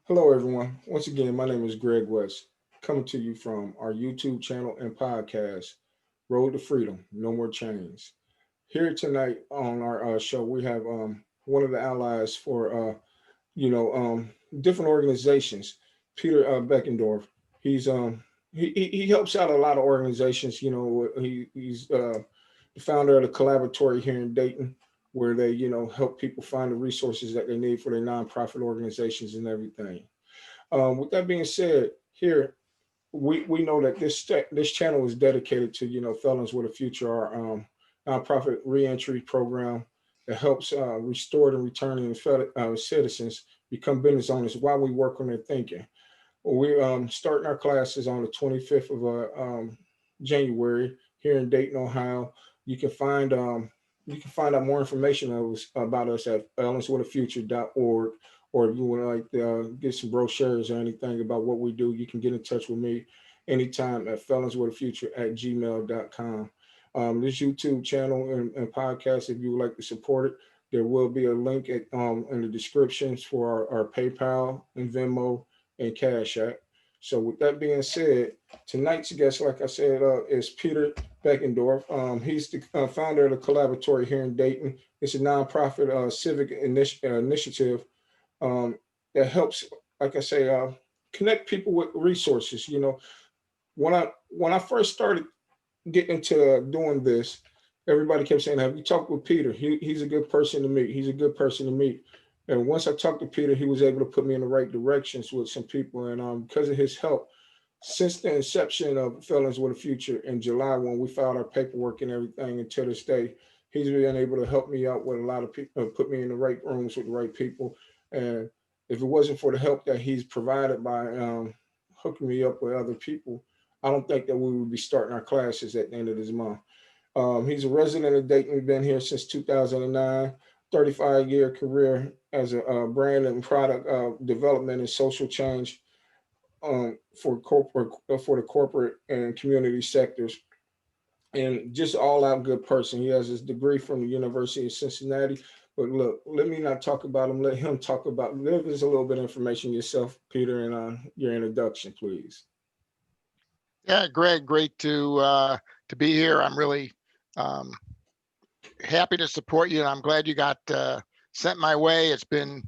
Hello, everyone. Once again, my name is Greg West, coming to you from our YouTube channel and podcast, Road to Freedom, No More Chains. Here tonight on our show, we have one of the allies for, different organizations, Peter Beckendorf. He's he helps out a lot of organizations. He's the founder of the Collaboratory here in Dayton, where they help people find the resources that they need for their nonprofit organizations and everything. With that being said, here we know that this channel is dedicated to felons with a future, our nonprofit reentry program that helps restore and returning citizens become business owners while we work on their thinking. We're starting our classes on the 25th of January here in Dayton, Ohio. You can find um, you can find out more information about us at felonswithafuture.org, or if you would like to get some brochures or anything about what we do, you can get in touch with me anytime at felonswithafuture@gmail.com. This YouTube channel and podcast, if you would like to support it, there will be a link in the descriptions for our PayPal and Venmo and Cash App. So with that being said, tonight's guest, like I said, is Peter Beckendorf. He's the founder of the Collaboratory here in Dayton. It's a nonprofit civic initiative um, that helps, like I say, connect people with resources. When I first started getting into doing this, everybody kept saying, "Have you talked with Peter? He's a good person to meet. He's a good person to meet." And once I talked to Peter, he was able to put me in the right directions with some people. And because of his help, since the inception of Felons with a Future in July, when we filed our paperwork and everything, and to this day, he's been able to help me out with a lot of people, put me in the right rooms with the right people. And if it wasn't for the help that he's provided by hooking me up with other people, I don't think that we would be starting our classes at the end of this month. He's a resident of Dayton, been here since 2009, 35-year career as a brand and product development and social change for the corporate and community sectors, and just all out good person. He has his degree from the University of Cincinnati. But look, let me not talk about him. Let him talk about. Give us a little bit of information yourself, Peter, and your introduction, please. Yeah, Greg, great to be here. I'm really um, happy to support you, and I'm glad you got sent my way. It's been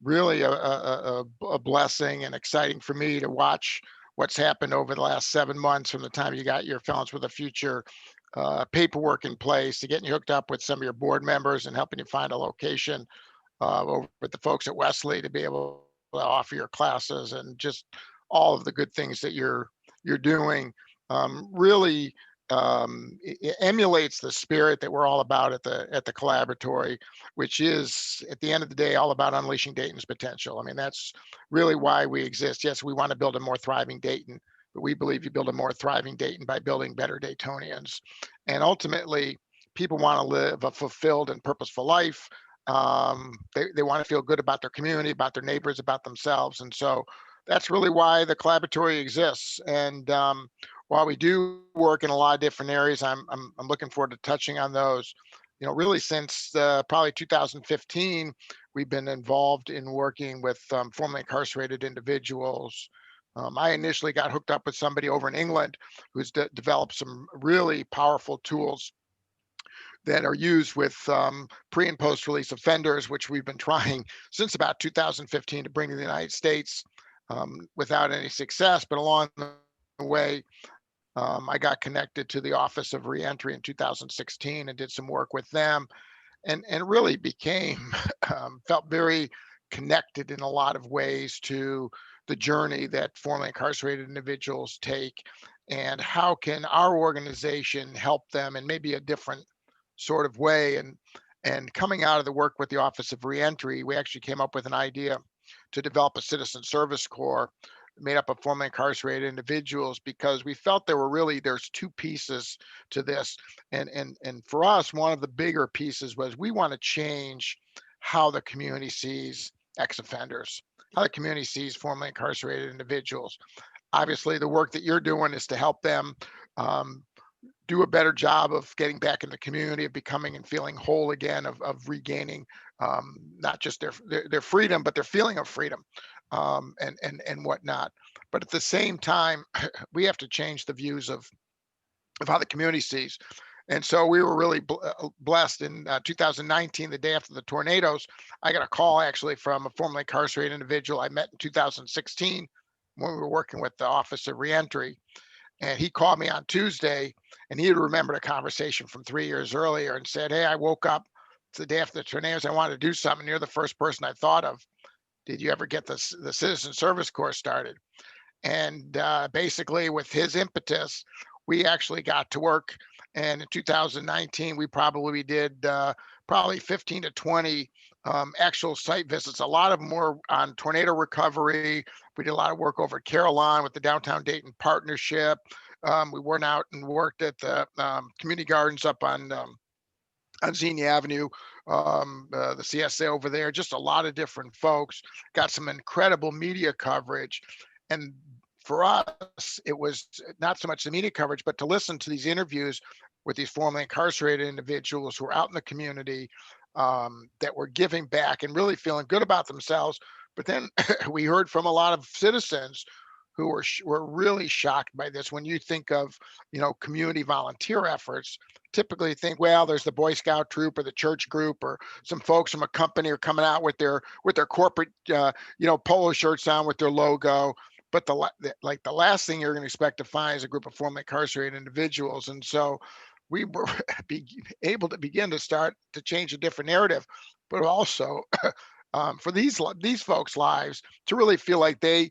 really a blessing and exciting for me to watch what's happened over the last 7 months from the time you got your Felons with a Future paperwork in place to getting you hooked up with some of your board members and helping you find a location over with the folks at Wesley to be able to offer your classes and just all of the good things that you're doing. Really it emulates the spirit that we're all about at the collaboratory, which is at the end of the day all about unleashing Dayton's potential. I mean, that's really why we exist. Yes, we want to build a more thriving Dayton, but we believe you build a more thriving Dayton by building better Daytonians. And ultimately, people want to live a fulfilled and purposeful life. They want to feel good about their community, about their neighbors, about themselves. And so that's really why the collaboratory exists. And while we do work in a lot of different areas, I'm looking forward to touching on those. Really since probably 2015, we've been involved in working with formerly incarcerated individuals. I initially got hooked up with somebody over in England who's developed some really powerful tools that are used with pre and post release offenders, which we've been trying since about 2015 to bring to the United States without any success. But along the way, I got connected to the Office of Reentry in 2016 and did some work with them, and really became felt very connected in a lot of ways to the journey that formerly incarcerated individuals take, and how can our organization help them in maybe a different sort of way. And coming out of the work with the Office of Reentry, we actually came up with an idea to develop a citizen service corps made up of formerly incarcerated individuals, because we felt there's two pieces to this. And for us, one of the bigger pieces was we want to change how the community sees ex-offenders, how the community sees formerly incarcerated individuals. Obviously, the work that you're doing is to help them um, do a better job of getting back in the community, of becoming and feeling whole again, of regaining not just their freedom, but their feeling of freedom. and whatnot. But at the same time, we have to change the views of how the community sees. And so we were really blessed in 2019, the day after the tornadoes. I got a call actually from a formerly incarcerated individual I met in 2016 when we were working with the Office of Reentry. And he called me on Tuesday, and he had remembered a conversation from 3 years earlier and said, "Hey, I woke up the day after the tornadoes. I wanted to do something. You're the first person I thought of. Did you ever get the citizen service course started?" And basically, with his impetus, we actually got to work. And in 2019, we probably did probably 15 to 20 actual site visits. A lot of them were on tornado recovery. We did a lot of work over at Carolina with the Downtown Dayton Partnership. We went out and worked at the community gardens up on Xenia Avenue, the CSA over there, just a lot of different folks, got some incredible media coverage. And for us, it was not so much the media coverage, but to listen to these interviews with these formerly incarcerated individuals who are out in the community, that were giving back and really feeling good about themselves. But then we heard from a lot of citizens who were really shocked by this. When you think of, community volunteer efforts, typically think, well, there's the Boy Scout troop or the church group or some folks from a company are coming out with their corporate polo shirts on with their logo. But the last thing you're going to expect to find is a group of formerly incarcerated individuals. And so we were able to begin to start to change a different narrative, but also for these folks' lives to really feel like they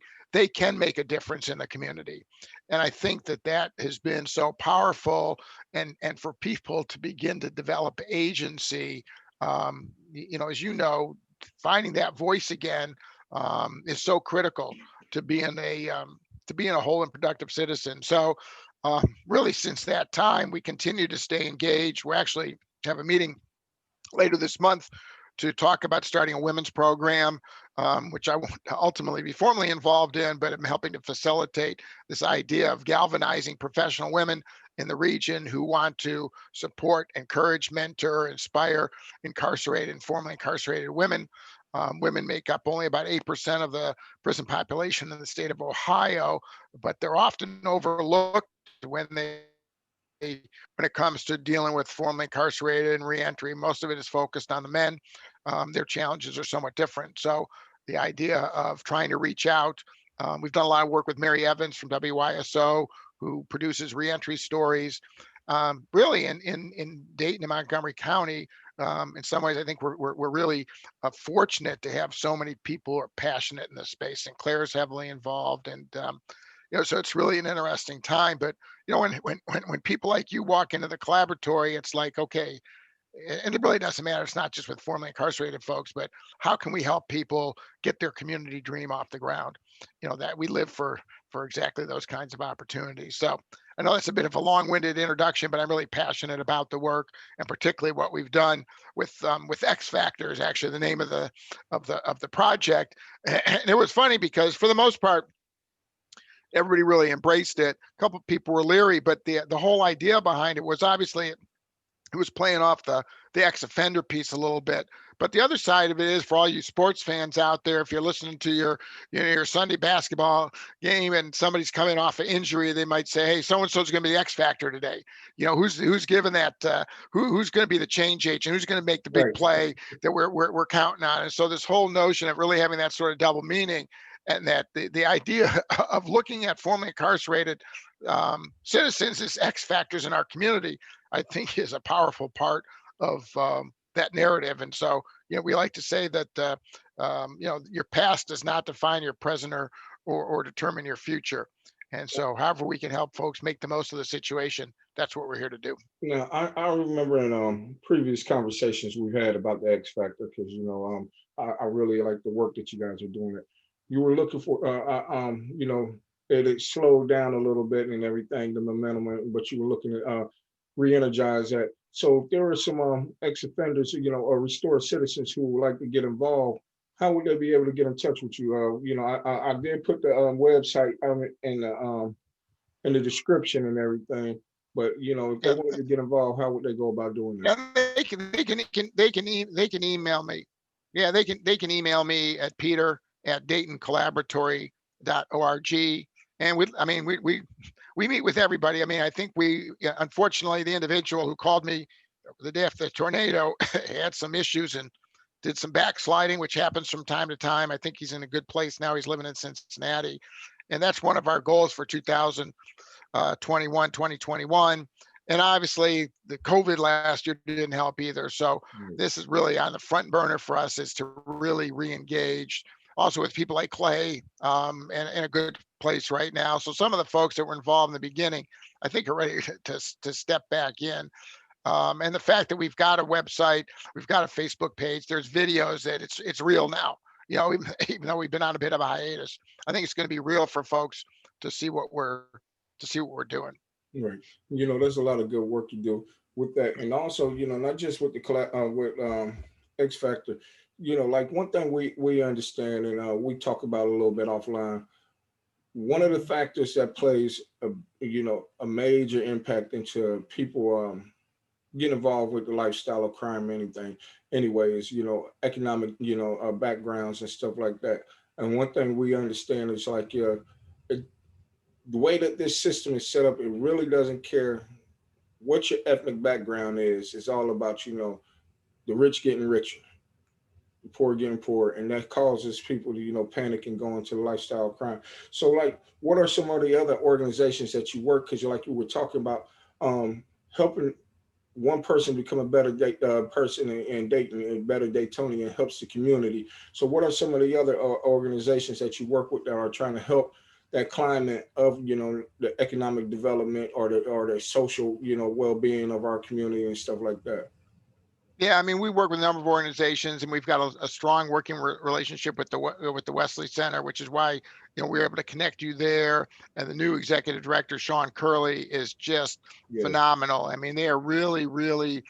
can make a difference in the community. And I think that has been so powerful, and for people to begin to develop agency, as finding that voice again is so critical to being a whole and productive citizen. So really, since that time, we continue to stay engaged. We actually have a meeting later this month to talk about starting a women's program, which I won't ultimately be formally involved in, but I'm helping to facilitate this idea of galvanizing professional women in the region who want to support, encourage, mentor, inspire incarcerated and formerly incarcerated women. Women make up only about 8% of the prison population in the state of Ohio, but they're often overlooked when when it comes to dealing with formerly incarcerated and reentry. Most of it is focused on the men. Their challenges are somewhat different. So the idea of trying to reach out, we've done a lot of work with Mary Evans from WYSO, who produces reentry stories. Really in Dayton and Montgomery County, in some ways, I think we're really fortunate to have so many people who are passionate in this space. And Claire's heavily involved, and so it's really an interesting time. But when people like you walk into the collaboratory, it's like, okay, and it really doesn't matter. It's not just with formerly incarcerated folks, but how can we help people get their community dream off the ground? That we live for exactly those kinds of opportunities. So I know that's a bit of a long-winded introduction, but I'm really passionate about the work, and particularly what we've done with X Factors, actually the name of the project. And it was funny because for the most part, everybody really embraced it. A couple of people were leery, but the whole idea behind it was obviously it was playing off the ex-offender piece a little bit. But the other side of it is, for all you sports fans out there, if you're listening to your Sunday basketball game and somebody's coming off an injury, they might say, hey, so-and-so's going to be the X factor today. Who's given that, who's going to be the change agent, who's going to make the big play that we're counting on. And so this whole notion of really having that sort of double meaning, and that the idea of looking at formerly incarcerated citizens as X factors in our community, I think, is a powerful part of that narrative. And so, we like to say that, your past does not define your present or determine your future. And so however we can help folks make the most of the situation, that's what we're here to do. Now, I remember in previous conversations we've had about the X Factor, because I really like the work that you guys are doing. You were looking for, it slowed down a little bit and everything, the momentum, but you were looking at re-energize that. So if there are some ex-offenders, or restored citizens who would like to get involved, how would they be able to get in touch with you? I did put the website in the description and everything. But if they wanted to get involved, how would they go about doing that? Yeah, they can email me. Yeah, they can email me at Peter at DaytonCollaboratory.org. And we meet with everybody. I mean, I think unfortunately, the individual who called me the day after the tornado had some issues and did some backsliding, which happens from time to time. I think he's in a good place now. He's living in Cincinnati. And that's one of our goals for 2021, 2021. And obviously the COVID last year didn't help either. So this is really on the front burner for us, is to really re-engage also with people like Clay, and in a good place right now. So some of the folks that were involved in the beginning, I think are ready to step back in. And the fact that we've got a website, we've got a Facebook page, there's videos that it's real now. You know, even though we've been on a bit of a hiatus, I think it's going to be real for folks to see what we're doing. Right. There's a lot of good work to do with that, and also, not just with with X Factor. Like one thing we understand, and we talk about a little bit offline. One of the factors that plays a major impact into people get involved with the lifestyle of crime, anything, anyways, economic, backgrounds and stuff like that. And one thing we understand is like, it, the way that this system is set up, it really doesn't care what your ethnic background is. It's all about, the rich getting richer, the poor getting poorer. And that causes people to, panic and go into the lifestyle of crime. So like, what are some of the other organizations that you work? Cause like you were talking about, helping one person become a better person in Dayton, a better Daytonian, helps the community. So, what are some of the other organizations that you work with that are trying to help that climate of the economic development or the social well being of our community and stuff like that? Yeah, I mean, we work with a number of organizations, and we've got a strong working relationship with the Wesley Center, which is why we're able to connect you there. And the new executive director, Sean Curley, is just Yeah, phenomenal. I mean, they are really, really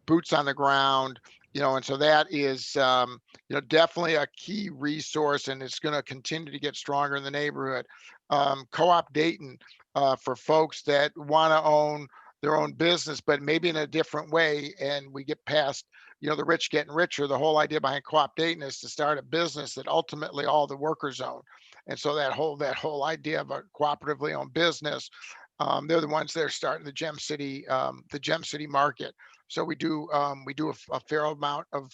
boots on the ground. And so that is definitely a key resource, and it's going to continue to get stronger in the neighborhood. Co-op Dayton, for folks that want to own their own business, but maybe in a different way. And we get past, the rich getting richer. The whole idea behind Co-op Dayton is to start a business that ultimately all the workers own. And so that whole idea of a cooperatively owned business, they're the ones that are starting the Gem City market. So we do a fair amount of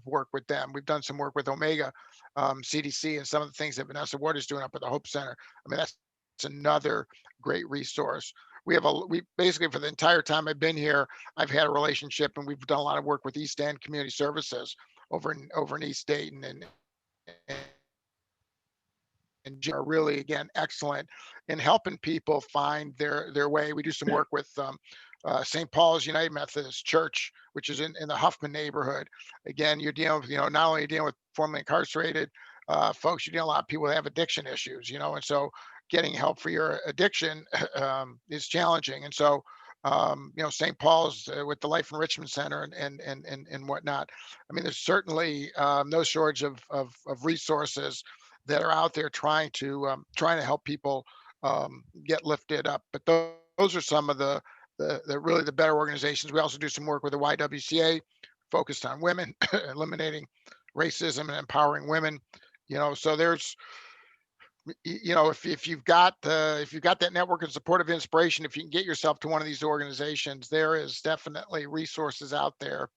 work with them. We've done some work with Omega, CDC, and some of the things that Vanessa Ward is doing up at the Hope Center. I mean, that's another great resource. We basically, for the entire time I've been here, I've had a relationship, and we've done a lot of work with East End Community Services over in East Dayton, and are really, again, excellent in helping people find their way. We do some work with St. Paul's United Methodist Church, which is in the Huffman neighborhood. Again, you're dealing with, not only dealing with formerly incarcerated folks, you're dealing with a lot of people that have addiction issues, and so getting help for your addiction is challenging. And so, St. Paul's with the Life Enrichment Center and whatnot. I mean, there's certainly no shortage of resources that are out there trying to help people get lifted up. But those are some of the really the better organizations. We also do some work with the YWCA, focused on women, eliminating racism and empowering women. So there's, if you've got that network of supportive inspiration, if you can get yourself to one of these organizations, there is definitely resources out there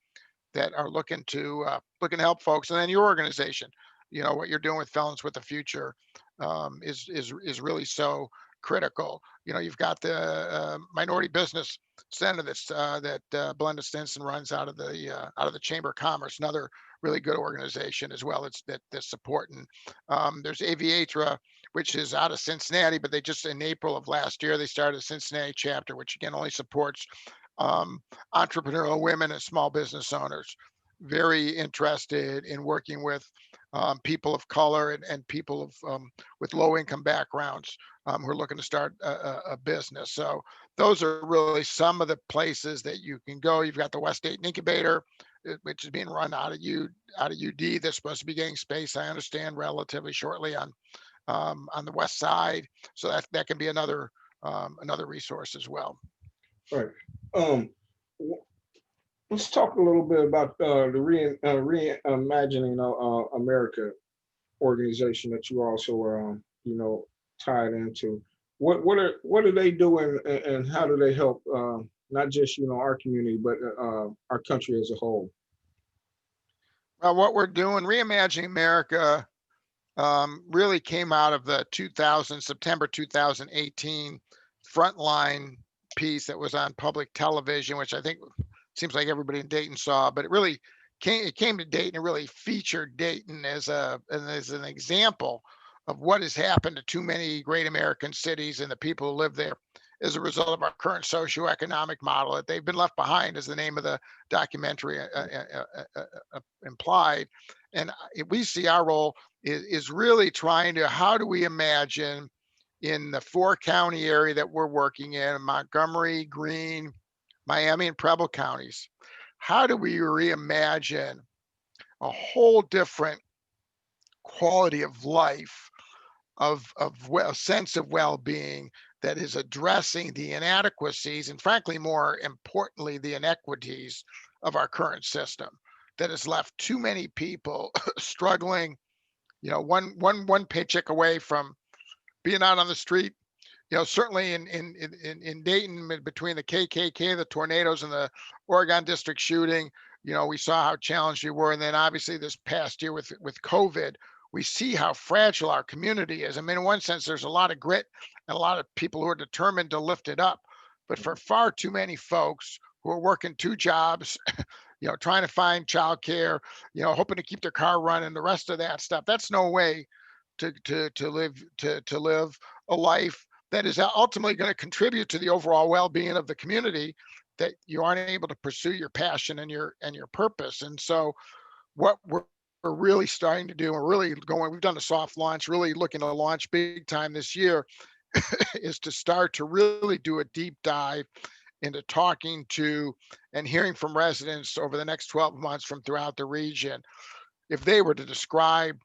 that are looking to help folks. And then your organization, what you're doing with Felons with the Future, is really so critical. You've got the Minority Business Center that Belinda Stinson runs out of the Chamber of Commerce, another really good organization as well. It's that's supporting. There's Aviatra, which is out of Cincinnati, but they just, in April of last year, they started a Cincinnati chapter, which again only supports um, entrepreneurial women and small business owners. Very interested in working with people of color and people with low income backgrounds who are looking to start a business. So those are really some of the places that you can go. You've got the West Dayton Incubator, which is being run out of UD. That's supposed to be getting space, I understand, relatively shortly on the west side. So that can be another resource as well. right. Um, let's talk a little bit about the reimagining America. organization that you also are, tied into. What are they doing, and how do they help, not just our community, but our country as a whole? Well, what we're doing, Reimagining America, really came out of the September 2018 Frontline piece that was on public television, which I think seems like everybody in Dayton saw, but it came to Dayton and really featured Dayton as an example of what has happened to too many great American cities and the people who live there as a result of our current socioeconomic model. That they've been left behind, as the name of the documentary implied. And we see our role is really trying to, how do we imagine in the 4-county area that we're working in, Montgomery, Greene, Miami, and Preble counties, how do we reimagine a whole different quality of life, a sense of well-being that is addressing the inadequacies and, frankly, more importantly, the inequities of our current system that has left too many people struggling, one paycheck away from being out on the street. Certainly in Dayton, between the KKK, the tornadoes, and the Oregon district shooting, we saw how challenged we were. And then obviously this past year with COVID, we see how fragile our community is. I mean, in one sense, there's a lot of grit and a lot of people who are determined to lift it up. But for far too many folks who are working 2 jobs, trying to find childcare, hoping to keep their car running, the rest of that stuff, that's no way to live a life that is ultimately going to contribute to the overall well-being of the community, that you aren't able to pursue your passion and your purpose. And so what we're really starting to do, we've done a soft launch, really looking to launch big time this year, is to start to really do a deep dive into talking to and hearing from residents over the next 12 months from throughout the region. If they were to describe,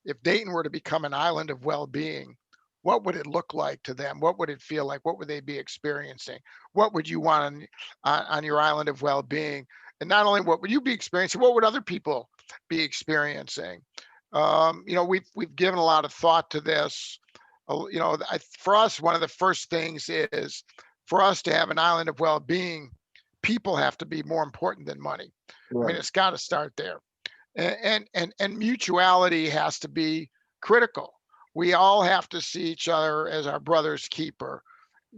if Dayton were to become an island of well-being, what would it look like to them? What would it feel like? What would they be experiencing? What would you want on your island of well-being? And not only what would you be experiencing, what would other people be experiencing? We've given a lot of thought to this. For us, one of the first things is, for us to have an island of well-being, people have to be more important than money. Right. I mean, it's got to start there. And mutuality has to be critical. We all have to see each other as our brother's keeper.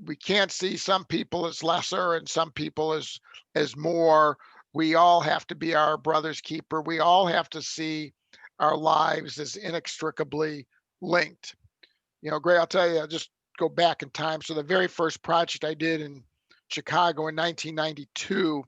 We can't see some people as lesser and some people as more. We all have to be our brother's keeper. We all have to see our lives as inextricably linked. Gray, I'll tell you, I'll just go back in time. So the very first project I did in Chicago in 1992,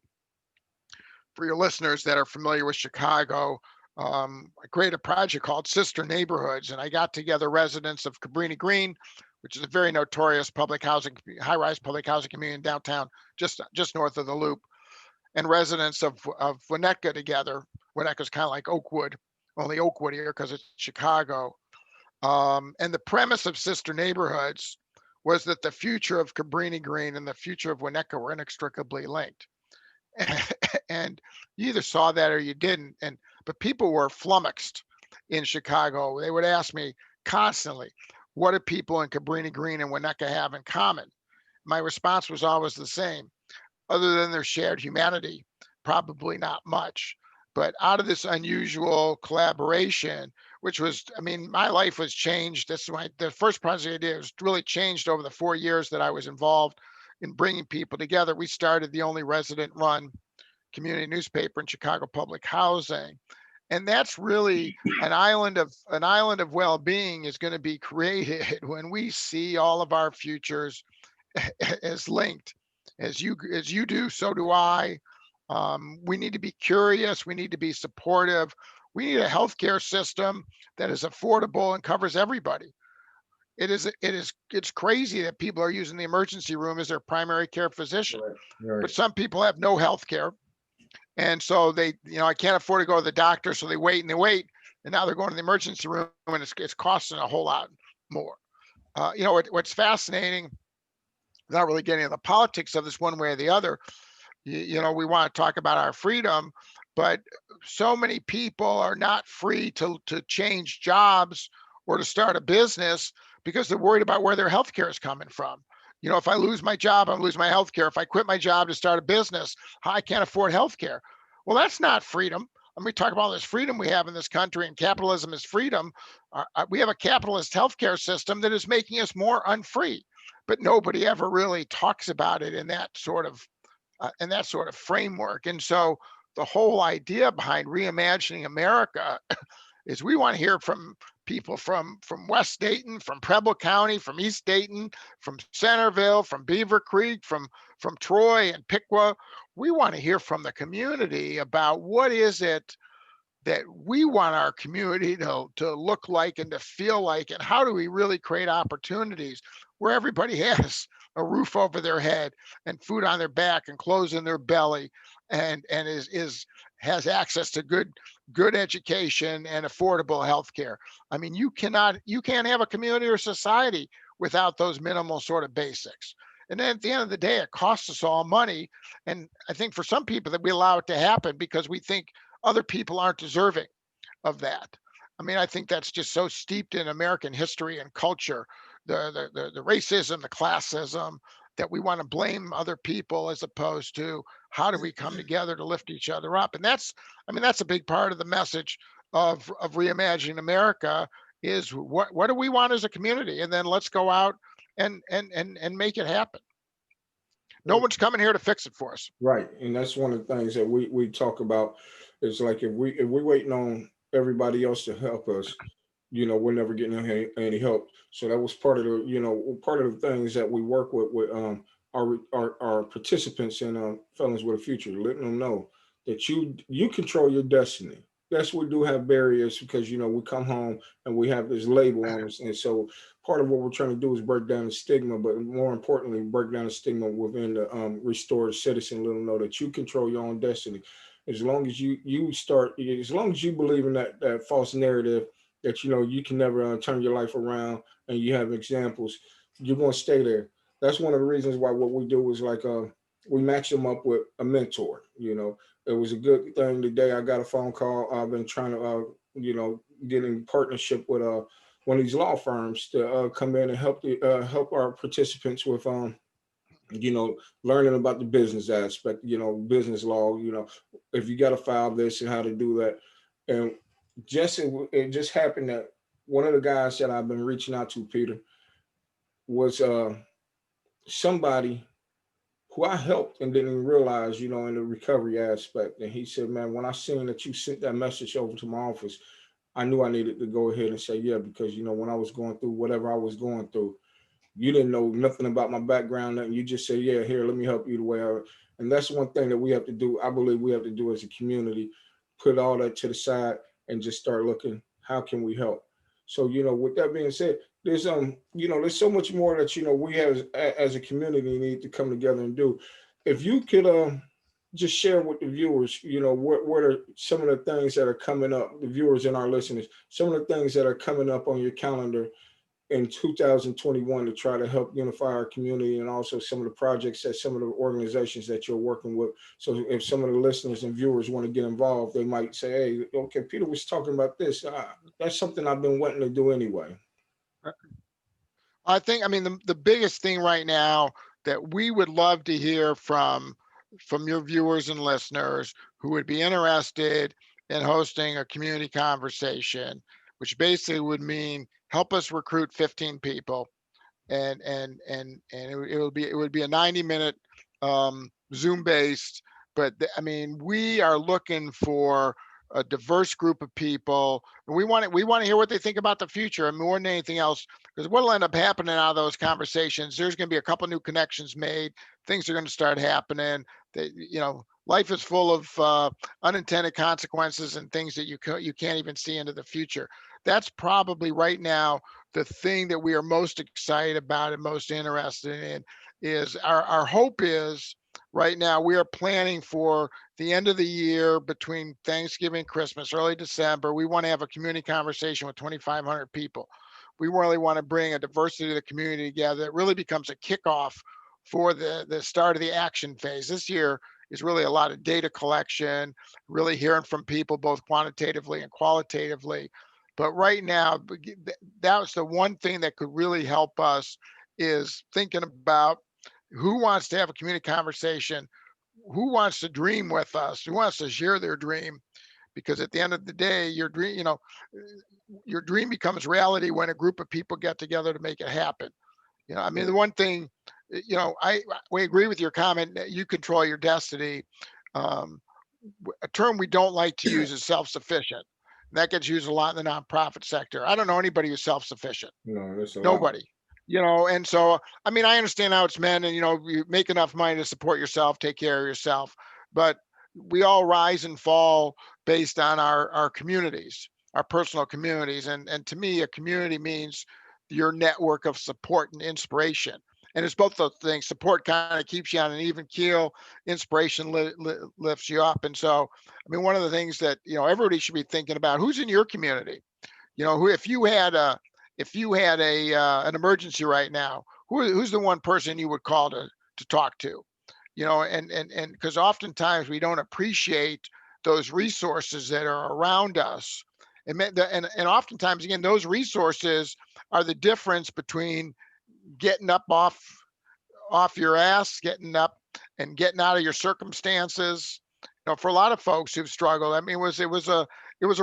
for your listeners that are familiar with Chicago, I created a project called Sister Neighborhoods, and I got together residents of Cabrini Green, which is a very notorious high-rise public housing community in downtown, just north of the Loop, and residents of Winnetka together. Winnetka's kind of like Oakwood, only Oakwood here because it's Chicago. And the premise of Sister Neighborhoods was that the future of Cabrini Green and the future of Winnetka were inextricably linked. And you either saw that or you didn't. But people were flummoxed in Chicago. They would ask me constantly, what do people in Cabrini Green and Winnetka have in common? My response was always the same. Other than their shared humanity, probably not much. But out of this unusual collaboration, which was, I mean, my life was changed. The first project I did was really changed over the 4 years that I was involved in bringing people together. We started the only resident-run community newspaper in Chicago public housing. And that's really an island of well-being is going to be created when we see all of our futures as linked. As you do, so do I. We need to be curious. We need to be supportive. We need a healthcare system that is affordable and covers everybody. It's crazy that people are using the emergency room as their primary care physician. Right. But some people have no health care. And so they, I can't afford to go to the doctor. So they wait. And now they're going to the emergency room and it's costing a whole lot more. What's fascinating, not really getting into the politics of this one way or the other, we want to talk about our freedom. but so many people are not free to change jobs or to start a business because they're worried about where their health care is coming from. If I lose my job, I'm losing my health care. If I quit my job to start a business, I can't afford health care. Well, that's not freedom. Let me talk about this freedom we have in this country, and capitalism is freedom. We have a capitalist healthcare system that is making us more unfree, but nobody ever really talks about it in that sort of framework. And so the whole idea behind reimagining America is we want to hear from people from West Dayton, from Preble County, from East Dayton, from Centerville, from Beaver Creek, from Troy and Piqua. We want to hear from the community about what is it that we want our community to look like and to feel like, and how do we really create opportunities where everybody has a roof over their head and food on their back and clothes in their belly, and is has access to good education and affordable health care. I mean, you can't have a community or society without those minimal sort of basics. And then at the end of the day, it costs us all money. And I think for some people that we allow it to happen because we think other people aren't deserving of that. I mean, I think that's just so steeped in American history and culture, the racism, the classism, that we want to blame other people as opposed to how do we come together to lift each other up. And that's a big part of the message of reimagining America is what do we want as a community, and then let's go out and make it happen. No one's coming here to fix it for us. Right, and that's one of the things that we talk about. Is like if we waiting on everybody else to help us, we're never getting any help. So that was part of the things that we work with our participants in Felons with a Future, letting them know that you control your destiny. Yes, we do have barriers because we come home and we have this label on us, and so part of what we're trying to do is break down the stigma, but more importantly, break down the stigma within the restored citizen. Let them know that you control your own destiny. As long as as long as you believe in that false narrative that you can never turn your life around, and you have examples, you're going to stay there. That's one of the reasons why what we do is like we match them up with a mentor. It was a good thing today. I got a phone call. I've been trying to get in partnership with one of these law firms to come in and help our participants with learning about the business aspect, business law, if you got to file this and how to do that. And it just happened that one of the guys that I've been reaching out to, Peter, was somebody who I helped and didn't even realize, in the recovery aspect. And he said, man, when I seen that you sent that message over to my office, I knew I needed to go ahead and say, yeah, because, when I was going through whatever I was going through, you didn't know nothing about my background, and you just said, yeah, here, let me help you the way I. And that's one thing that we have to do. I believe we have to do as a community, put all that to the side and just start looking, how can we help? So, with that being said, there's so much more that, we as a community need to come together and do. If you could just share with the viewers, what are some of the things that are coming up, the viewers and our listeners, some of the things that are coming up on your calendar in 2021 to try to help unify our community, and also some of the projects that some of the organizations that you're working with. So if some of the listeners and viewers want to get involved, they might say, hey, okay, Peter was talking about this. That's something I've been wanting to do anyway. I mean, the biggest thing right now that we would love to hear from your viewers and listeners who would be interested in hosting a community conversation, which basically would mean help us recruit 15 people, and it would be a 90-minute Zoom based. But I mean, we are looking for a diverse group of people, and we want to hear what they think about the future, and more than anything else, because what'll end up happening out of those conversations, there's going to be a couple new connections made. Things are going to start happening. That life is full of unintended consequences and things that you can't even see into the future. That's probably right now the thing that we are most excited about and most interested in. Is our hope is right now we are planning for the end of the year, between Thanksgiving and Christmas, early December. We want to have a community conversation with 2,500 people. We really want to bring a diversity of the community together. It really becomes a kickoff for the start of the action phase. This year is really a lot of data collection, really hearing from people both quantitatively and qualitatively. But right now, that was the one thing that could really help us, is thinking about who wants to have a community conversation, who wants to dream with us, who wants to share their dream. Because at the end of the day, your dream, your dream becomes reality when a group of people get together to make it happen. I mean, the one thing, we agree with your comment that you control your destiny. Um, a term we don't like to use is self-sufficient. That gets used a lot in the nonprofit sector. I don't know anybody who's self-sufficient. No, that's a lot. Nobody. And so, I mean, I understand how it's meant, and you make enough money to support yourself, take care of yourself, but we all rise and fall based on our communities, our personal communities. And to me, a community means your network of support and inspiration. And it's both those things. Support kind of keeps you on an even keel. Inspiration lifts you up. And so, I mean, one of the things that everybody should be thinking about: who's in your community. Who, if you had a an emergency right now, who's the one person you would call to talk to? And because oftentimes we don't appreciate those resources that are around us. And oftentimes, again, those resources are the difference between getting up off your ass, getting up and getting out of your circumstances. For a lot of folks who've struggled, I mean, it was a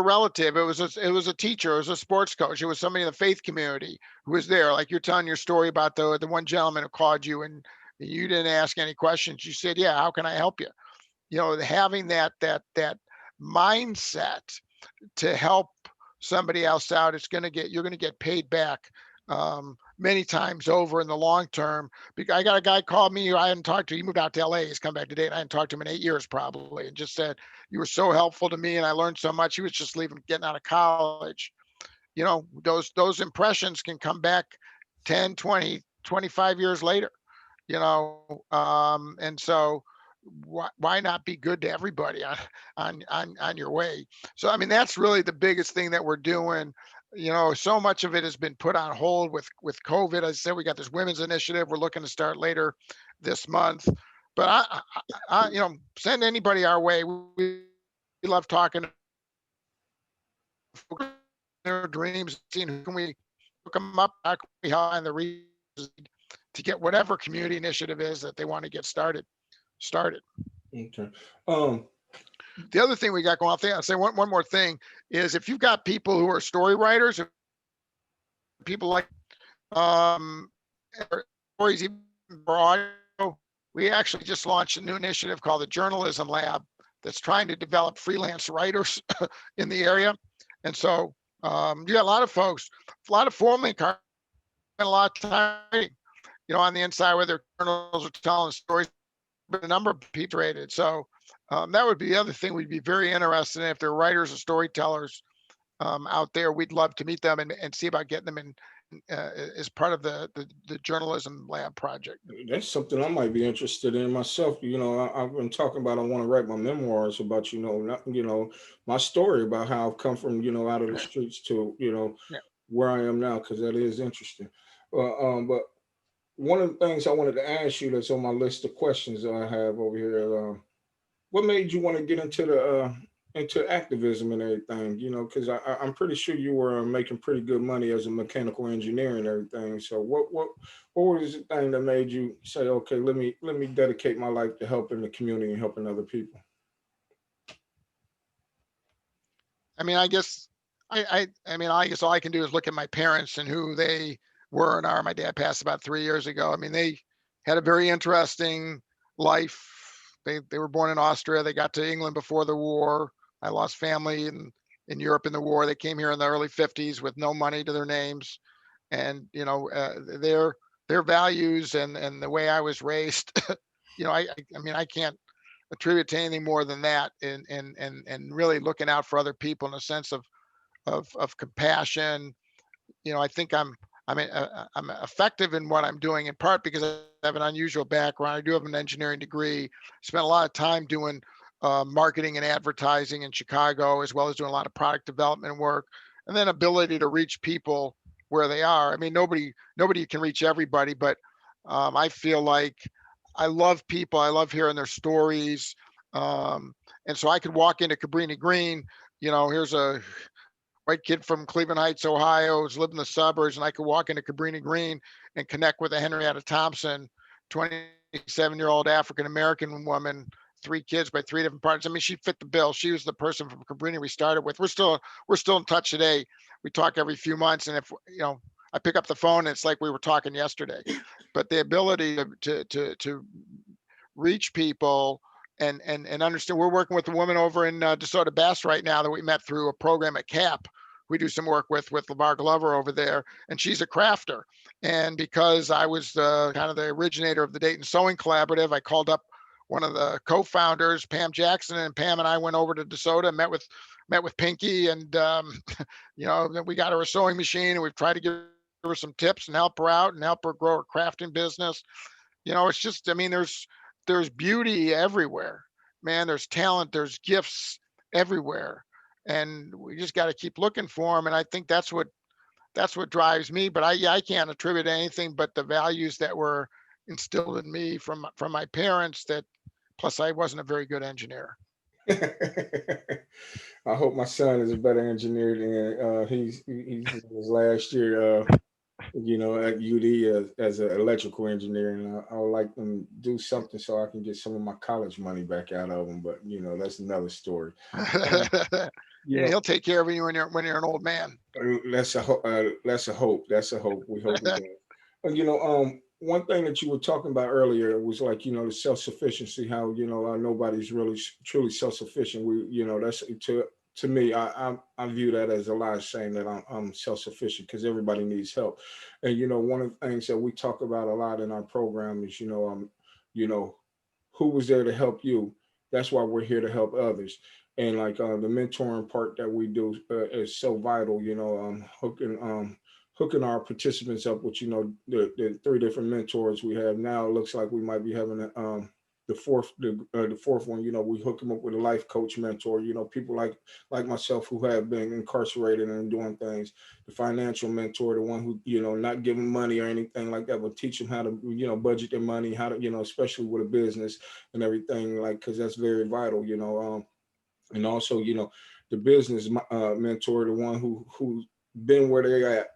relative, it was a teacher, it was a sports coach, it was somebody in the faith community who was there. Like you're telling your story about the one gentleman who called you, and you didn't ask any questions. You said, "Yeah, how can I help you?" Having that mindset to help somebody else out, you're going to get paid back many times over in the long term. Because I got a guy called me who I hadn't talked to. He moved out to LA. He's come back today, and I hadn't talked to him in 8 years probably, and just said, "You were so helpful to me, and I learned so much." He was just getting out of college. Those impressions can come back 10, 20, 25 years later. And so why not be good to everybody on your way? So I mean, that's really the biggest thing that we're doing. So much of it has been put on hold with COVID. As I said, we got this women's initiative we're looking to start later this month. But send anybody our way. We love talking to folks, their dreams, seeing who can we hook them up, how can we help find the reasons to get whatever community initiative is that they want to get started. Okay. Um, The other thing we got going on, I'll say one more thing, is if you've got people who are story writers, people like um, stories even for audio, we actually just launched a new initiative called the Journalism Lab that's trying to develop freelance writers in the area. And so you got a lot of folks, a lot of formerly spend a lot of time writing, on the inside where their journals are telling stories, but a number of people rated. So that would be the other thing we'd be very interested in. If they're writers or storytellers out there, we'd love to meet them and see about getting them in as part of the Journalism Lab project. that's something I might be interested in myself. I've been talking about I want to write my memoirs about my story about how I've come from out of the streets to Yeah. where I am now, because that is interesting. But one of the things I wanted to ask you that's on my list of questions that I have over here. What made you want to get into activism and everything? Because I'm pretty sure you were making pretty good money as a mechanical engineer and everything. So what was the thing that made you say, okay, let me dedicate my life to helping the community and helping other people? I mean, I guess I guess all I can do is look at my parents and who they were and are. My dad passed about 3 years ago. I mean, they had a very interesting life. They were born in Austria. They got to England before the war. I lost family in Europe in the war. They came here in the early 50s with no money to their names, and their values and the way I was raised. I mean, I can't attribute to anything more than that, and really looking out for other people in a sense of compassion. I think I'm effective in what I'm doing, in part because I have an unusual background. I do have an engineering degree. Spent a lot of time doing marketing and advertising in Chicago, as well as doing a lot of product development work, and then ability to reach people where they are. I mean, nobody can reach everybody, but I feel like I love people. I love hearing their stories. And so I could walk into Cabrini Green, here's a white kid from Cleveland Heights, Ohio, who's lived in the suburbs, and I could walk into Cabrini Green and connect with a Henrietta Thompson, 27-year-old African American woman, 3 kids by 3 different partners. I mean, she fit the bill. She was the person from Cabrini we started with. We're still in touch today. We talk every few months, and if I pick up the phone, and it's like we were talking yesterday. But the ability to reach people and understand. We're working with a woman over in DeSoto Bass right now that we met through a program at CAP. We do some work with Lamar Glover over there, and she's a crafter. And because I was kind of the originator of the Dayton Sewing Collaborative, I called up one of the co-founders, Pam Jackson, and Pam and I went over to DeSoto and met with Pinky, and then we got her a sewing machine, and we've tried to give her some tips and help her out and help her grow her crafting business. It's just, I mean, there's beauty everywhere, man. There's talent, there's gifts everywhere, and we just got to keep looking for them. And I think that's what drives me. But I can't attribute anything but the values that were instilled in me from my parents. That plus I wasn't a very good engineer. I hope my son is a better engineer than he's in his last year. At UD as an electrical engineer, and I would like them to do something so I can get some of my college money back out of them. But that's another story. Um, you Yeah, know, he'll take care of you when you're an old man. that's a hope. That's a hope. We hope it does. One thing that you were talking about earlier was like the self sufficiency. How nobody's really truly self sufficient. That's to me. I view that as a lie, saying that I'm self sufficient because everybody needs help. And one of the things that we talk about a lot in our program is you know who was there to help you. That's why we're here to help others. And like the mentoring part that we do is so vital. Hooking our participants up with the 3 different mentors we have now. It looks like we might be having the fourth one. We hook them up with a life coach mentor. People like myself who have been incarcerated and doing things. The financial mentor, the one who not giving money or anything like that, but teach them how to budget their money, how to especially with a business and everything, like, because that's very vital. And also the business mentor, the one who's been where they're at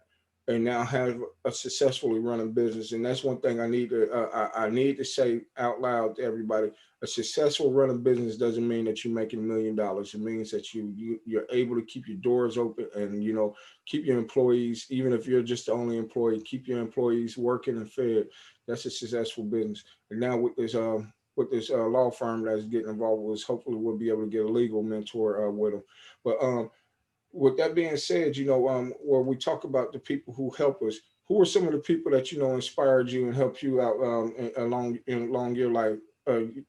and now have a successfully running business. And that's one thing I need to say out loud to everybody. A successful running business doesn't mean that you're making $1 million. It means that you're able to keep your doors open and keep your employees, even if you're just the only employee, keep your employees working and fed. That's a successful business. And now with this law firm that's getting involved with us, hopefully we'll be able to get a legal mentor with them. But with that being said, where we talk about the people who help us, who are some of the people that inspired you and helped you out along your life,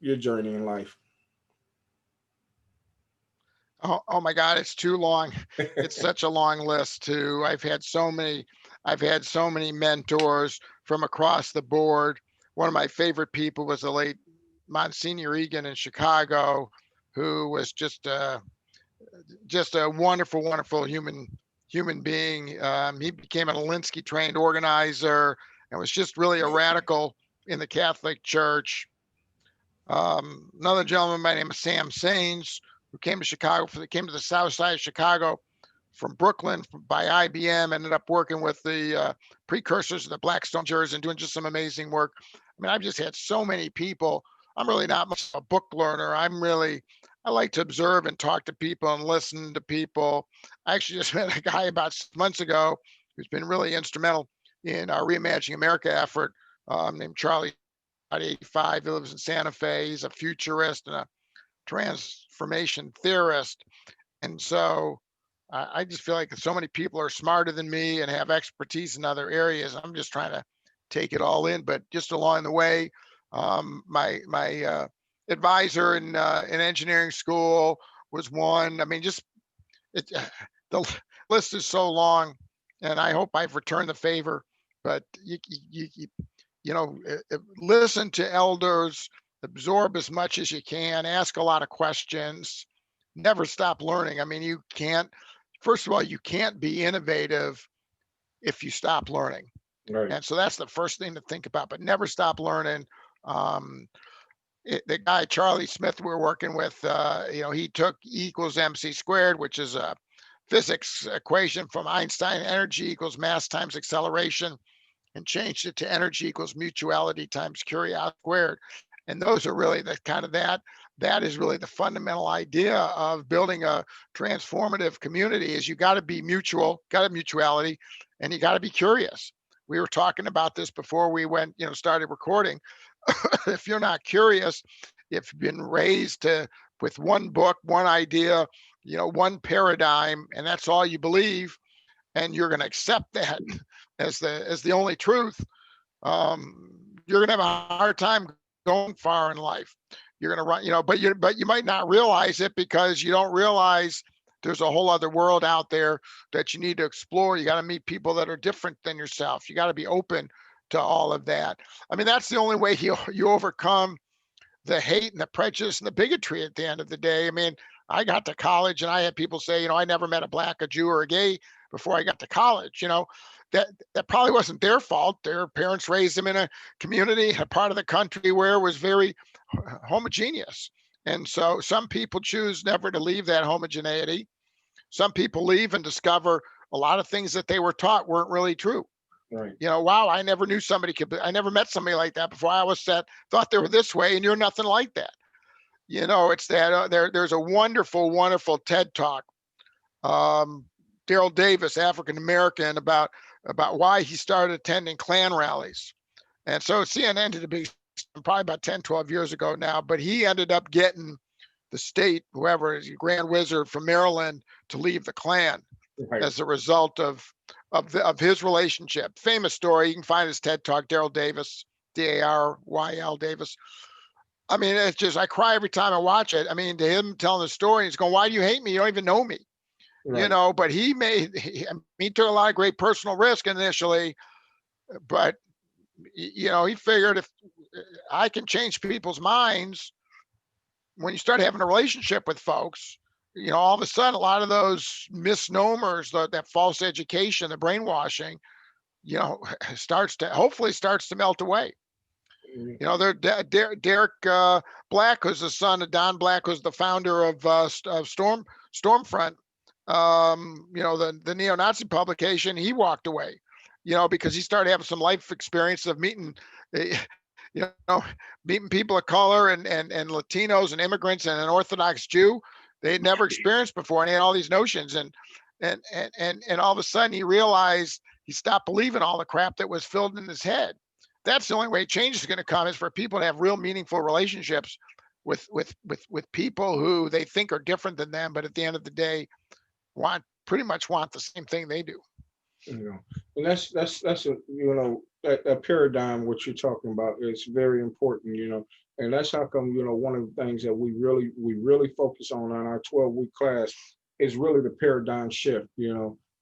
your journey in life? Oh my God, it's too long. It's such a long list too. I've had so many mentors from across the board. One of my favorite people was the late Monsignor Egan in Chicago, who was just a wonderful, wonderful human being. He became an Alinsky trained organizer and was just really a radical in the Catholic Church. Another gentleman by the name of Sam Sains, who came to the south side of Chicago from Brooklyn by IBM, ended up working with the precursors of the Blackstone jurors and doing just some amazing work. I mean, I've just had so many people. I'm really not much of a book learner. I like to observe and talk to people and listen to people. I actually just met a guy about 6 months ago who's been really instrumental in our Reimagining America effort, named Charlie, 85. He lives in Santa Fe. He's a futurist and a transformation theorist. And so I just feel like so many people are smarter than me and have expertise in other areas. I'm just trying to take it all in. But just along the way, my advisor in engineering school was one. I mean, just it, the list is so long, and I hope I've returned the favor. But listen to elders, absorb as much as you can, ask a lot of questions, never stop learning. I mean, first of all, you can't be innovative if you stop learning. Right. And so that's the first thing to think about, but never stop learning. The guy Charlie Smith we're working with, he took E equals mc squared, which is a physics equation from Einstein, energy equals mass times acceleration, and changed it to energy equals mutuality times curiosity squared. And those are really the kind of that is really the fundamental idea of building a transformative community. Is you got to be mutual, got to mutuality, and you got to be curious. We were talking about this before we went, started recording. If you're not curious, if you've been raised to with one book, one idea, one paradigm, and that's all you believe, and you're going to accept that as the only truth, you're going to have a hard time going far in life. You're going to run, but you might not realize it because you don't realize there's a whole other world out there that you need to explore. You got to meet people that are different than yourself. You got to be open to all of that. I mean, that's the only way you overcome the hate and the prejudice and the bigotry at the end of the day. I mean, I got to college and I had people say, I never met a black, a Jew, or a gay before I got to college. That probably wasn't their fault. Their parents raised them in a community, a part of the country where it was very homogeneous. And so some people choose never to leave that homogeneity. Some people leave and discover a lot of things that they were taught weren't really true. Right. Wow, I never knew I never met somebody like that before. I always thought they were this way, and you're nothing like that. It's that there's a wonderful, wonderful TED talk. Daryl Davis, African American, about why he started attending Klan rallies. And so CNN ended up being probably about 10, 12 years ago now, but he ended up getting the state, whoever is Grand Wizard from Maryland, to leave the Klan Right. as a result of his relationship. Famous story. You can find his TED talk, Daryl Davis, Daryl Davis. I mean, it's just, I cry every time I watch it. I mean, to him telling the story, he's going, "Why do you hate me? You don't even know me." Right. But he took a lot of great personal risk initially, but he figured if I can change people's minds, when you start having a relationship with folks, all of a sudden, a lot of those misnomers, that false education, the brainwashing, hopefully starts to melt away. Derek Black, who's the son of Don Black, who's the founder of Stormfront, the neo-Nazi publication. He walked away, because he started having some life experience of meeting, meeting people of color and Latinos and immigrants and an Orthodox Jew they had never experienced before, and he had all these notions, and all of a sudden he realized he stopped believing all the crap that was filled in his head. That's the only way change is going to come, is for people to have real meaningful relationships with people who they think are different than them, but at the end of the day pretty much want the same thing they do. And that's a that paradigm what you're talking about is very important, and that's how come one of the things that we really focus on our 12-week class is really the paradigm shift,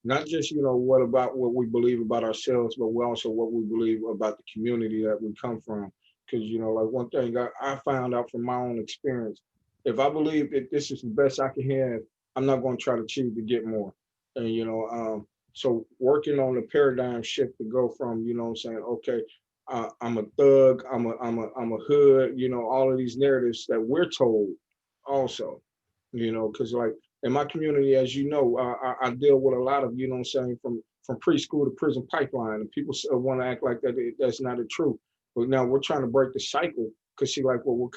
not just what we believe about ourselves, but we also what we believe about the community that we come from. Because like one thing I found out from my own experience, if I believe that this is the best I can have, I'm not going to try to achieve to get more. And so working on the paradigm shift to go from, saying, okay, I'm a thug, I'm a hood, all of these narratives that we're told also, because like in my community, as you know, I deal with a lot of, from preschool to prison pipeline, and people want to act like that's not the truth. But now we're trying to break the cycle, because see, like what we're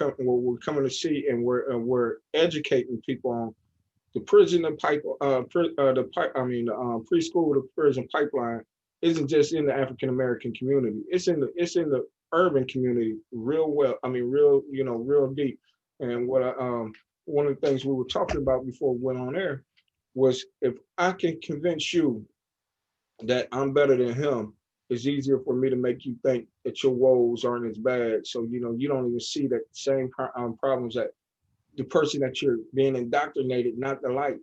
coming to see, and we're educating people on the prison and preschool to prison pipeline isn't just in the African American community. It's in the urban community real well. I mean, real deep. And one of the things we were talking about before we went on air was, if I can convince you that I'm better than him, it's easier for me to make you think that your woes aren't as bad. So you don't even see that same problems that the person that you're being indoctrinated not to like.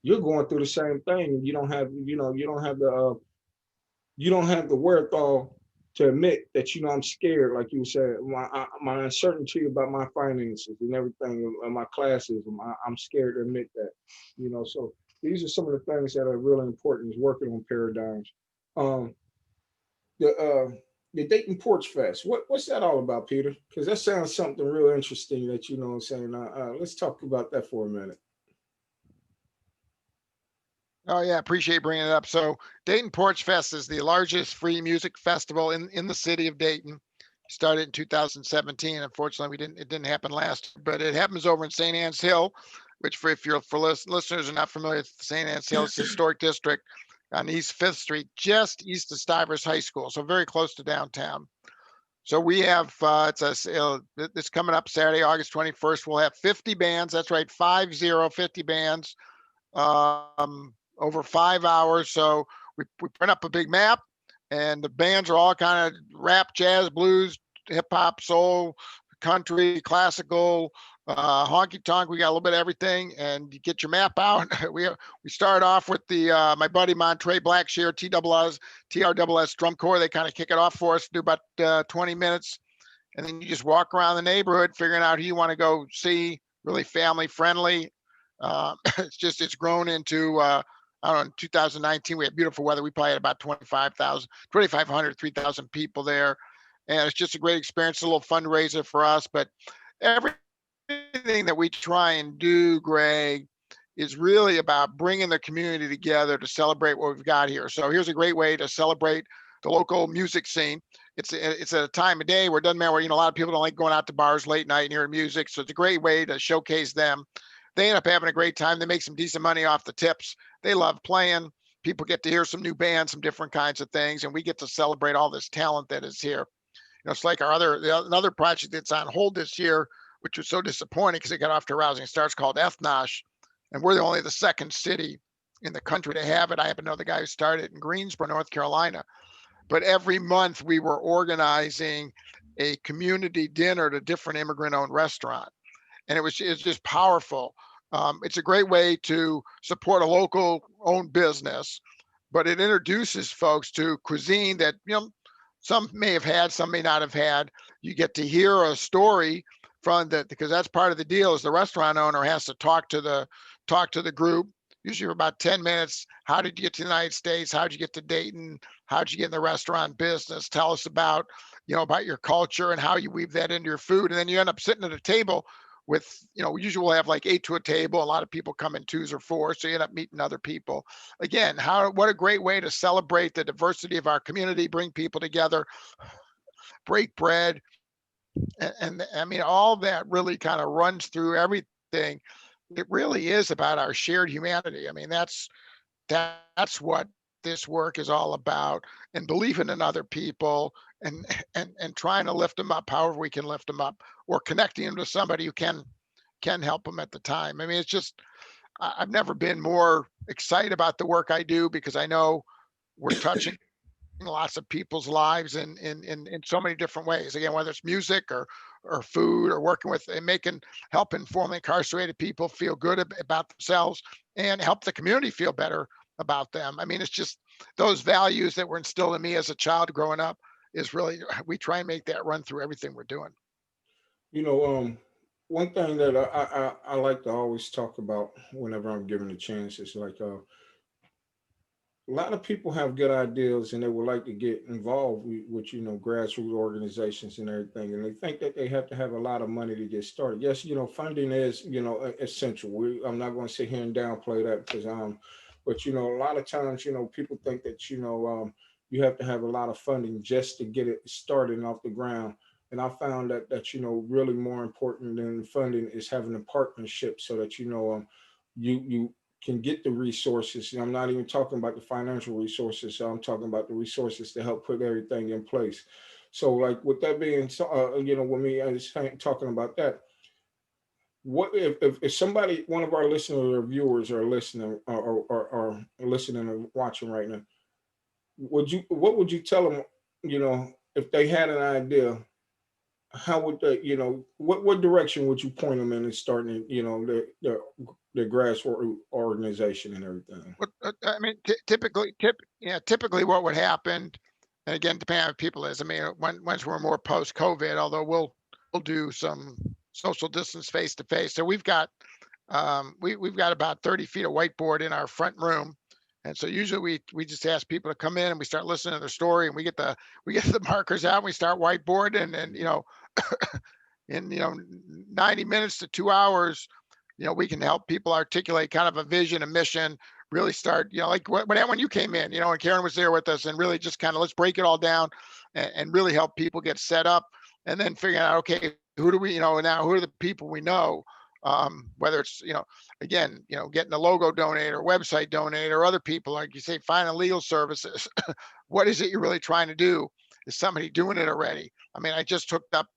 You're going through the same thing. You don't have the wherewithal to admit that I'm scared, like you said, my uncertainty about my finances and everything, and my classes. I'm scared to admit that. So these are some of the things that are really important, is working on paradigms. Um, the the Dayton Porch Fest. What's that all about, Peter? Because that sounds something real interesting that you know what I'm saying. Let's talk about that for a minute. Oh yeah, appreciate bringing it up. So Dayton Porch Fest is the largest free music festival in the city of Dayton. Started in 2017. Unfortunately, it didn't happen last, but it happens over in St. Anne's Hill, which for listeners are not familiar with St. Anne's Hill, it's a historic district on East Fifth Street, just east of Stivers High School, so very close to downtown. So we have it's coming up Saturday, August 21st. We'll have 50 bands. That's right, 50 bands over 5 hours. So we print up a big map, and the bands are all kind of rap, jazz, blues, hip hop, soul, country, classical, honky tonk. We got a little bit of everything, and you get your map out. We start off with the my buddy Montre Blackshear TRSS drum corps. They kind of kick it off for us, do about 20 minutes, and then you just walk around the neighborhood figuring out who you want to go see. Really family friendly. It's grown into I don't know, in 2019, we had beautiful weather. We probably had about 2,500, 3,000 people there. And it's just a great experience, a little fundraiser for us. But everything that we try and do, Greg, is really about bringing the community together to celebrate what we've got here. So here's a great way to celebrate the local music scene. It's at a time of day where it doesn't matter, a lot of people don't like going out to bars late night and hearing music. So it's a great way to showcase them. They end up having a great time. They make some decent money off the tips. They love playing. People get to hear some new bands, some different kinds of things, and we get to celebrate all this talent that is here. It's like another project that's on hold this year, which was so disappointing because it got off to a rousing start. It's called Ethnosh, and we're only the second city in the country to have it. I happen to know the guy who started in Greensboro, North Carolina. But every month we were organizing a community dinner at a different immigrant-owned restaurant, and it's just powerful. It's a great way to support a local owned business, but it introduces folks to cuisine that some may have had, some may not have had. You get to hear a story from that, because that's part of the deal. Is the restaurant owner has to talk to the group, usually for about 10 minutes. How did you get to the United States? How did you get to Dayton? How did you get in the restaurant business? Tell us about about your culture and how you weave that into your food. And then you end up sitting at a table with, usually we'll have like 8 to a table. A lot of people come in 2s or 4s, so you end up meeting other people. Again, what a great way to celebrate the diversity of our community, bring people together, break bread, and I mean, all that really kind of runs through everything. It really is about our shared humanity. I mean, that's what this work is all about, and believing in other people, and trying to lift them up however we can lift them up, or connecting them to somebody who can help them at the time. I mean, it's just I've never been more excited about the work I do, because I know we're touching lots of people's lives in so many different ways. Again, whether it's music or food, or working with and helping formerly incarcerated people feel good about themselves, and help the community feel better about them. I mean, it's just those values that were instilled in me as a child growing up is really, we try and make that run through everything we're doing. You know, one thing that I like to always talk about whenever I'm given a chance is like a lot of people have good ideas and they would like to get involved with grassroots organizations and everything, and they think that they have to have a lot of money to get started. Yes, funding is essential. I'm not going to sit here and downplay that, because but a lot of times people think that you have to have a lot of funding just to get it started and off the ground. And I found that really more important than funding is having a partnership, so that you can get the resources. And I'm not even talking about the financial resources. So I'm talking about the resources to help put everything in place. So, like, with that being, with me, I was talking about that. What if somebody, one of our listeners or viewers are listening, or listening or watching right now, what would you tell them, if they had an idea, how would they, what direction would you point them in starting, the grassroots organization and everything? I mean, typically what would happen, and again, depending on what people is. I mean, once we're more post-COVID, although we'll do some social distance face to face. So we've got about 30 feet of whiteboard in our front room, And so usually we just ask people to come in and we start listening to their story, and we get the markers out and we start whiteboarding, and in 90 minutes to 2 hours, we can help people articulate kind of a vision, a mission, really start, like when you came in, and Karen was there with us, and really just kind of let's break it all down, and really help people get set up, and then figuring out, okay, who do we, now who are the people we know, whether it's, again, getting a logo donate or website donate, or other people, like you say, finding legal services. What is it you're really trying to do? Is somebody doing it already? I mean, I just hooked up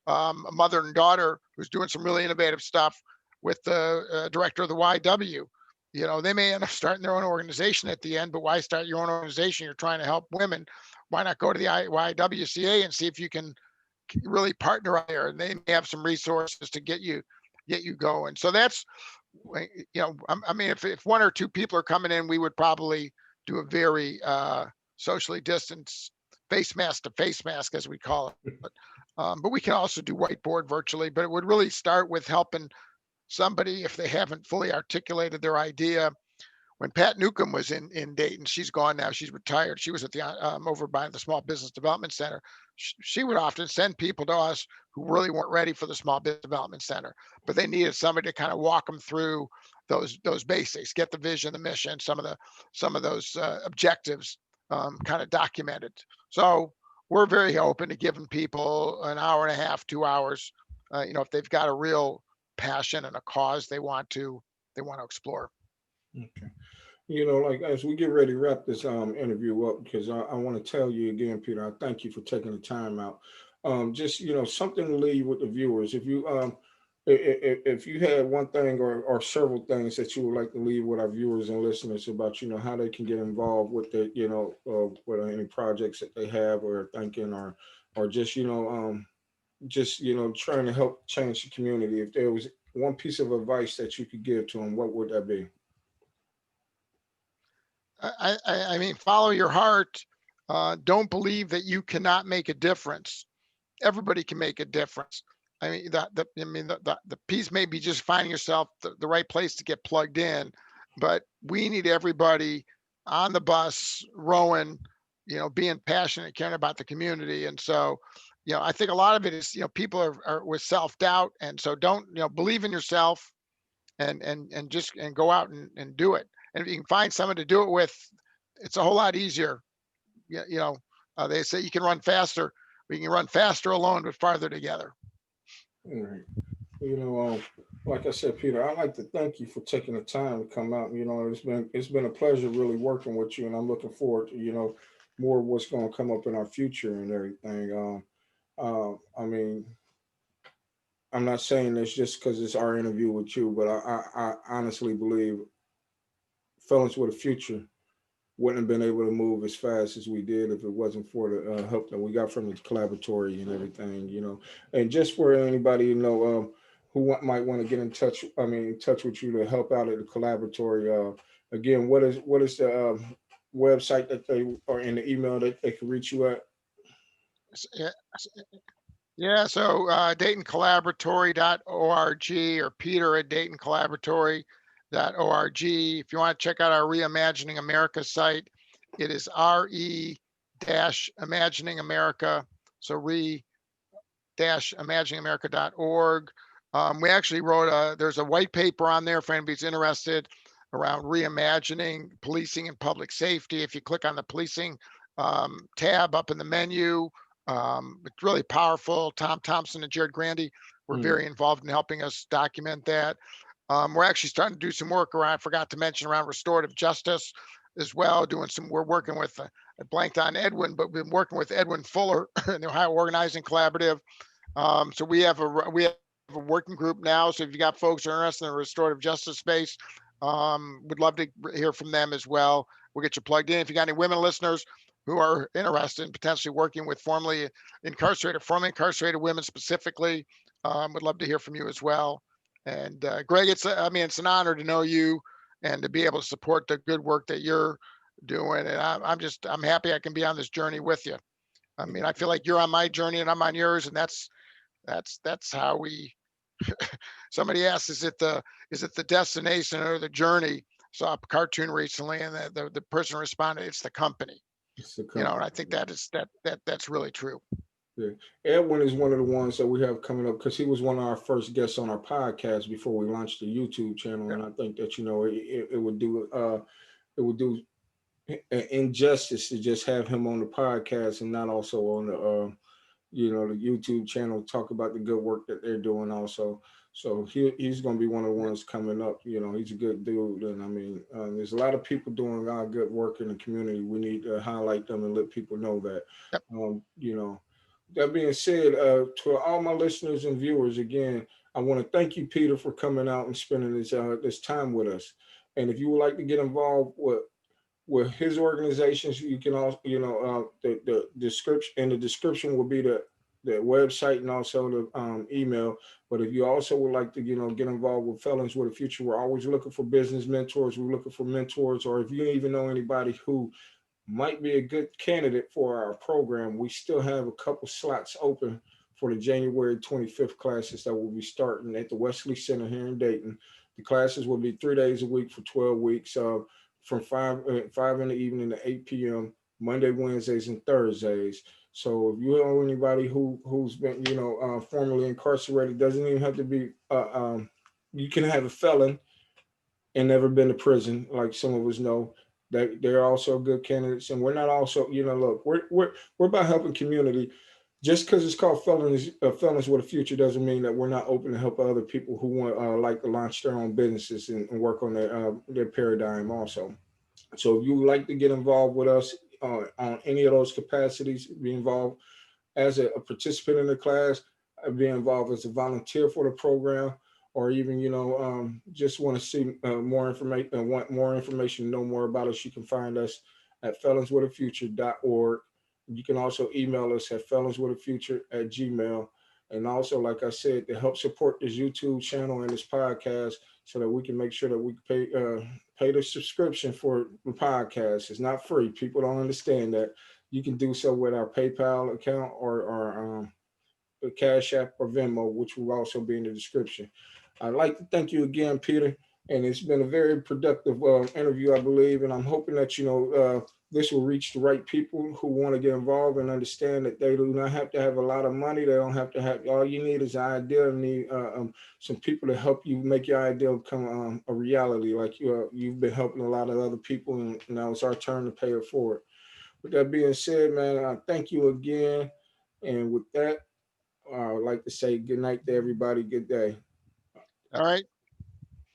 a mother and daughter who's doing some really innovative stuff with the director of the YW. They may end up starting their own organization at the end, but why start your own organization? You're trying to help women. Why not go to the YWCA and see if you can really partner out there? And they may have some resources to get you going. So that's, I mean, if one or two people are coming in, we would probably do a very socially distanced face mask to face mask, as we call it. But we can also do whiteboard virtually, but it would really start with helping somebody if they haven't fully articulated their idea. When Pat Newcomb was in Dayton, she's gone now, she's retired. She was at the over by the Small Business Development Center. She would often send people to us who really weren't ready for the Small Business Development Center, but they needed somebody to kind of walk them through those basics, get the vision, the mission, some of those objectives kind of documented. So we're very open to giving people an hour and a half, 2 hours, if they've got a real passion and a cause they want to explore. Okay. Like as we get ready to wrap this interview up, because I want to tell you again, Peter, I thank you for taking the time out. Just something to leave with the viewers. If you if you had one thing or several things that you would like to leave with our viewers and listeners about how they can get involved with the with any projects that they have or thinking or just trying to help change the community. If there was one piece of advice that you could give to them, what would that be? I mean, follow your heart. Don't believe that you cannot make a difference. Everybody can make a difference. I mean, the piece may be just finding yourself the right place to get plugged in, but we need everybody on the bus, rowing, being passionate, caring about the community. And so, I think a lot of it is, people are with self-doubt. And so don't, believe in yourself, and just go out and do it. And if you can find someone to do it with, it's a whole lot easier. They say you can run faster. We can run faster alone, but farther together. All right. You know, like I said, Peter, I'd like to thank you for taking the time to come out. It's been a pleasure really working with you, and I'm looking forward to more of what's going to come up in our future and everything. I mean, I'm not saying this just because it's our interview with you, but I honestly believe Felons with a Future wouldn't have been able to move as fast as we did if it wasn't for the help that we got from the collaboratory and everything. And just for anybody who might want to get in touch, in touch with you to help out at the collaboratory. Again, what is the website that they or in the email that they can reach you at? Yeah, yeah. So DaytonCollaboratory.org, or Peter at DaytonCollaboratory.org. If you want to check out our Reimagining America site, it is re-imagining America. So re-imaginingamerica.org. We actually there's a white paper on there for anybody who's interested around reimagining policing and public safety. If you click on the policing tab up in the menu, it's really powerful. Tom Thompson and Jared Grandy were very involved in helping us document that. We're actually starting to do some work around, I forgot to mention, around restorative justice as well, we're working with, I blanked on Edwin, but we've been working with Edwin Fuller in the Ohio Organizing Collaborative. So we have a working group now. So if you got folks who are interested in the restorative justice space, would love to hear from them as well. We'll get you plugged in. If you got any women listeners who are interested in potentially working with formerly incarcerated women specifically, would love to hear from you as well. And Greg, it's an honor to know you and to be able to support the good work that you're doing. And I'm happy I can be on this journey with you. I mean, I feel like you're on my journey and I'm on yours, and that's how we. Somebody asked, is it the destination or the journey? saw a cartoon recently, and the person responded, "It's the company." It's the And I company. think that's really true. Yeah. Edwin is one of the ones that we have coming up because he was one of our first guests on our podcast before we launched the YouTube channel. Yeah. And I think that, it would do it would do injustice to just have him on the podcast and not also on the YouTube channel, talk about the good work that they're doing also. So he's going to be one of the Yeah. ones coming up. He's a good dude. And I mean, there's a lot of people doing a lot of good work in the community. We need to highlight them and let people know that. Yep. You know, that being said, to all my listeners and viewers, again, I want to thank you, Peter, for coming out and spending this time with us. And if you would like to get involved with his organizations, you can also, the description, and the description will be the website and also the email. But if you also would like to, get involved with Felons with a Future, we're always looking for business mentors. We're looking for mentors, or if you even know anybody who might be a good candidate for our program, we still have a couple slots open for the January 25th classes that will be starting at the Wesley Center here in Dayton. The classes will be 3 days a week for 12 weeks, from 5 in the evening to 8 p.m. Monday, Wednesdays, and Thursdays. So if you know anybody who's been, formerly incarcerated, doesn't even have to be. You can have a felon and never been to prison, like some of us know. That they're also good candidates, and we're not also, look, we're about helping community. Just because it's called felons with a future doesn't mean that we're not open to help other people who want like to launch their own businesses and work on their paradigm also. So if you would like to get involved with us on any of those capacities, be involved as a participant in the class, be involved as a volunteer for the program, or even, just want to see more information and want more information, know more about us, you can find us at felonswithafuture.org. You can also email us at felonswithafuture@gmail. And also, like I said, to help support this YouTube channel and this podcast so that we can make sure that we pay the subscription for the podcast. It's not free. People don't understand that. You can do so with our PayPal account or the Cash App or Venmo, which will also be in the description. I'd like to thank you again, Peter, and it's been a very productive interview, I believe, and I'm hoping that this will reach the right people who want to get involved and understand that they do not have to have a lot of money. They don't have to have. All you need is an idea and need some people to help you make your idea become a reality. Like you've been helping a lot of other people, and now it's our turn to pay it forward. With that being said, man, I thank you again. And with that, I would like to say good night to everybody. Good day. All right.